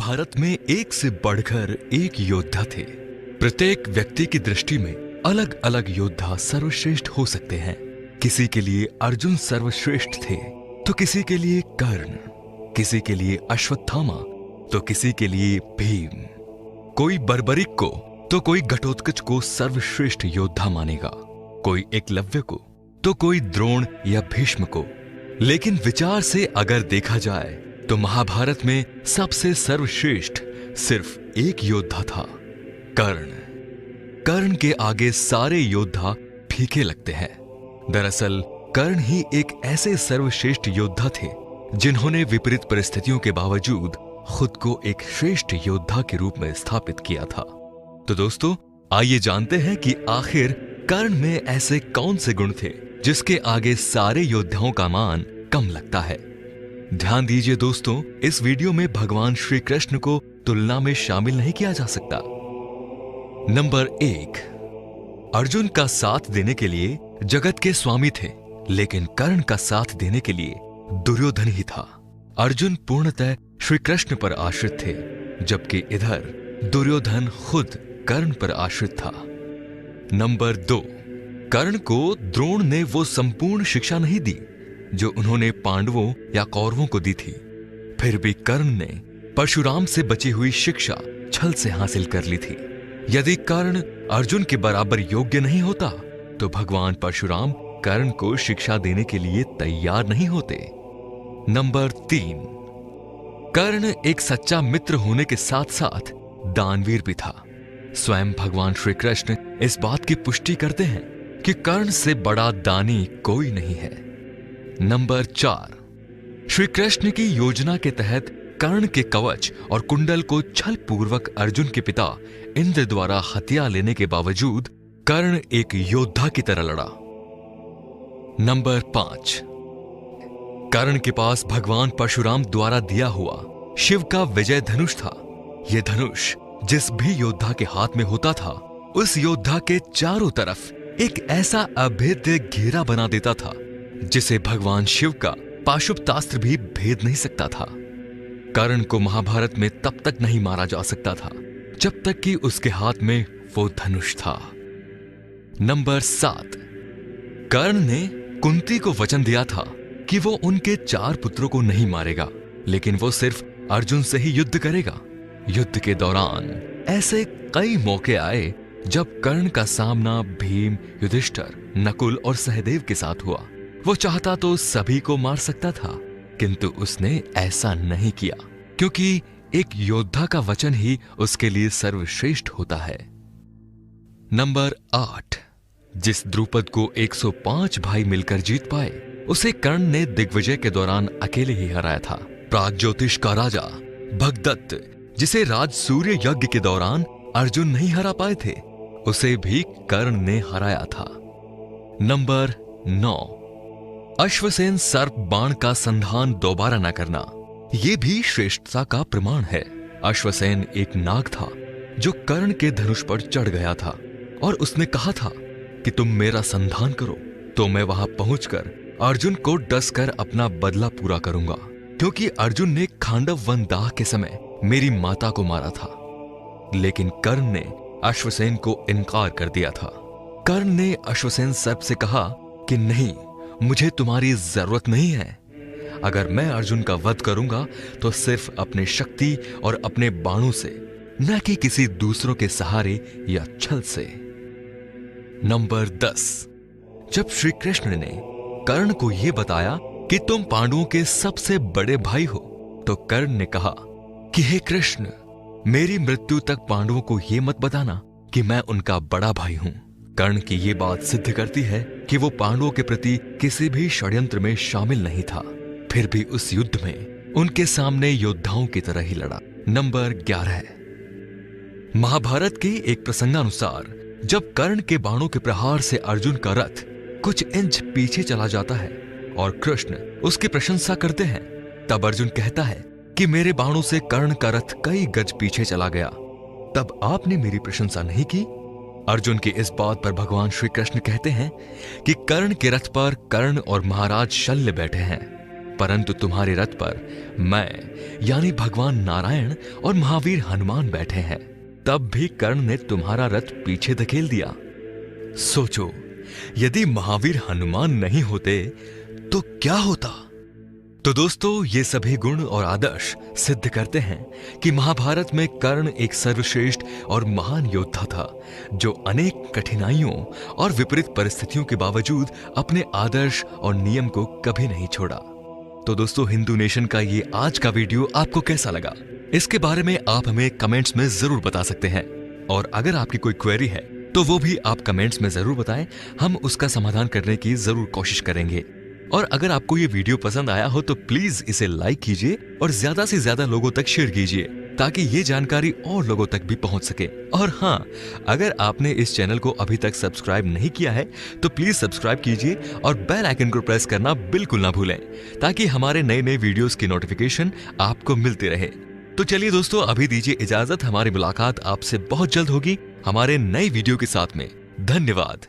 महाभारत में एक से बढ़कर एक योद्धा थे। प्रत्येक व्यक्ति की दृष्टि में अलग अलग योद्धा सर्वश्रेष्ठ हो सकते हैं। किसी के लिए अर्जुन सर्वश्रेष्ठ थे तो किसी के लिए कर्ण, किसी के लिए अश्वत्थामा तो किसी के लिए भीम। कोई बर्बरिक को तो कोई घटोत्कच को सर्वश्रेष्ठ योद्धा मानेगा, कोई एकलव्य को तो कोई द्रोण या भीष्म को। लेकिन विचार से अगर देखा जाए तो महाभारत में सबसे सर्वश्रेष्ठ सिर्फ एक योद्धा था, कर्ण। कर्ण के आगे सारे योद्धा फीके लगते हैं। दरअसल कर्ण ही एक ऐसे सर्वश्रेष्ठ योद्धा थे जिन्होंने विपरीत परिस्थितियों के बावजूद खुद को एक श्रेष्ठ योद्धा के रूप में स्थापित किया था। तो दोस्तों, आइए जानते हैं कि आखिर कर्ण में ऐसे कौन से गुण थे जिसके आगे सारे योद्धाओं का मान कम लगता है। ध्यान दीजिए दोस्तों, इस वीडियो में भगवान श्री कृष्ण को तुलना में शामिल नहीं किया जा सकता। नंबर 1, अर्जुन का साथ देने के लिए जगत के स्वामी थे, लेकिन कर्ण का साथ देने के लिए दुर्योधन ही था। अर्जुन पूर्णतः श्री कृष्ण पर आश्रित थे, जबकि इधर दुर्योधन खुद कर्ण पर आश्रित था। नंबर 2, कर्ण को द्रोण ने वो संपूर्ण शिक्षा नहीं दी जो उन्होंने पांडवों या कौरवों को दी थी। फिर भी कर्ण ने परशुराम से बची हुई शिक्षा छल से हासिल कर ली थी। यदि कर्ण अर्जुन के बराबर योग्य नहीं होता तो भगवान परशुराम कर्ण को शिक्षा देने के लिए तैयार नहीं होते। नंबर 3, कर्ण एक सच्चा मित्र होने के साथ साथ दानवीर भी था। स्वयं भगवान श्री कृष्ण इस बात की पुष्टि करते हैं कि कर्ण से बड़ा दानी कोई नहीं है। नंबर 4, श्री कृष्ण की योजना के तहत कर्ण के कवच और कुंडल को छल पूर्वक अर्जुन के पिता इंद्र द्वारा हत्या लेने के बावजूद कर्ण एक योद्धा की तरह लड़ा। नंबर 5, कर्ण के पास भगवान परशुराम द्वारा दिया हुआ शिव का विजय धनुष था। यह धनुष जिस भी योद्धा के हाथ में होता था, उस योद्धा के चारों तरफ एक ऐसा अभेद्य घेरा बना देता था जिसे भगवान शिव का पाशुपतास्त्र भी भेद नहीं सकता था। कर्ण को महाभारत में तब तक नहीं मारा जा सकता था जब तक कि उसके हाथ में वो धनुष था। नंबर 7, कर्ण ने कुंती को वचन दिया था कि वो उनके 4 पुत्रों को नहीं मारेगा, लेकिन वो सिर्फ अर्जुन से ही युद्ध करेगा। युद्ध के दौरान ऐसे कई मौके आए जब कर्ण का सामना भीम, युधिष्ठिर, नकुल और सहदेव के साथ हुआ। वो चाहता तो सभी को मार सकता था, किंतु उसने ऐसा नहीं किया, क्योंकि एक योद्धा का वचन ही उसके लिए सर्वश्रेष्ठ होता है। नंबर 8, जिस द्रुपद को 105 भाई मिलकर जीत पाए, उसे कर्ण ने दिग्विजय के दौरान अकेले ही हराया था। प्रागज्योतिष का राजा भगदत्त, जिसे राज सूर्य यज्ञ के दौरान अर्जुन नहीं हरा पाए थे, उसे भी कर्ण ने हराया था। नंबर 9, अश्वसेन सर्प बाण का संधान दोबारा न करना, यह भी श्रेष्ठता का प्रमाण है। अश्वसेन एक नाग था जो कर्ण के धनुष पर चढ़ गया था और उसने कहा था कि तुम मेरा संधान करो तो मैं वहां पहुंचकर अर्जुन को डसकर अपना बदला पूरा करूंगा, क्योंकि अर्जुन ने खांडव वन दाह के समय मेरी माता को मारा था। लेकिन कर्ण ने अश्वसेन को इनकार कर दिया था। कर्ण ने अश्वसेन सर्प से कहा कि नहीं, मुझे तुम्हारी जरूरत नहीं है। अगर मैं अर्जुन का वध करूंगा तो सिर्फ अपने शक्ति और अपने बाणों से, न कि किसी दूसरों के सहारे या छल से। नंबर 10, जब श्री कृष्ण ने कर्ण को यह बताया कि तुम पांडवों के सबसे बड़े भाई हो, तो कर्ण ने कहा कि हे कृष्ण, मेरी मृत्यु तक पांडवों को यह मत बताना कि मैं उनका बड़ा भाई हूं। कर्ण की यह बात सिद्ध करती है कि वो पांडवों के प्रति किसी भी षड्यंत्र में शामिल नहीं था, फिर भी उस युद्ध में उनके सामने योद्धाओं की तरह ही लड़ा। नंबर 11, महाभारत के एक प्रसंगानुसार जब कर्ण के बाणों के प्रहार से अर्जुन का रथ कुछ इंच पीछे चला जाता है और कृष्ण उसकी प्रशंसा करते हैं, तब अर्जुन कहता है कि मेरे बाणों से कर्ण का रथ कई गज पीछे चला गया, तब आपने मेरी प्रशंसा नहीं की। अर्जुन की इस बात पर भगवान श्री कृष्ण कहते हैं कि कर्ण के रथ पर कर्ण और महाराज शल्य बैठे हैं। परंतु तुम्हारे रथ पर मैं यानी भगवान नारायण और महावीर हनुमान बैठे हैं। तब भी कर्ण ने तुम्हारा रथ पीछे धकेल दिया। सोचो, यदि महावीर हनुमान नहीं होते तो क्या होता? तो दोस्तों, ये सभी गुण और आदर्श सिद्ध करते हैं कि महाभारत में कर्ण एक सर्वश्रेष्ठ और महान योद्धा था, जो अनेक कठिनाइयों और विपरीत परिस्थितियों के बावजूद अपने आदर्श और नियम को कभी नहीं छोड़ा। तो दोस्तों, हिंदू नेशन का ये आज का वीडियो आपको कैसा लगा, इसके बारे में आप हमें कमेंट्स में जरूर बता सकते हैं। और अगर आपकी कोई क्वेरी है तो वो भी आप कमेंट्स में जरूर बताएं, हम उसका समाधान करने की जरूर कोशिश करेंगे। और अगर आपको ये वीडियो पसंद आया हो तो प्लीज इसे लाइक कीजिए और ज्यादा से ज्यादा लोगों तक शेयर कीजिए, ताकि ये जानकारी और लोगों तक भी पहुंच सके। और हाँ, अगर आपने इस चैनल को अभी तक सब्सक्राइब नहीं किया है तो प्लीज सब्सक्राइब कीजिए और बेल आइकन को प्रेस करना बिल्कुल ना भूलें, ताकि हमारे नए नए वीडियोस की नोटिफिकेशन आपको मिलती रहे। तो चलिए दोस्तों, अभी दीजिए इजाजत। हमारी मुलाकात आपसे बहुत जल्द होगी हमारे नए वीडियो के साथ में। धन्यवाद।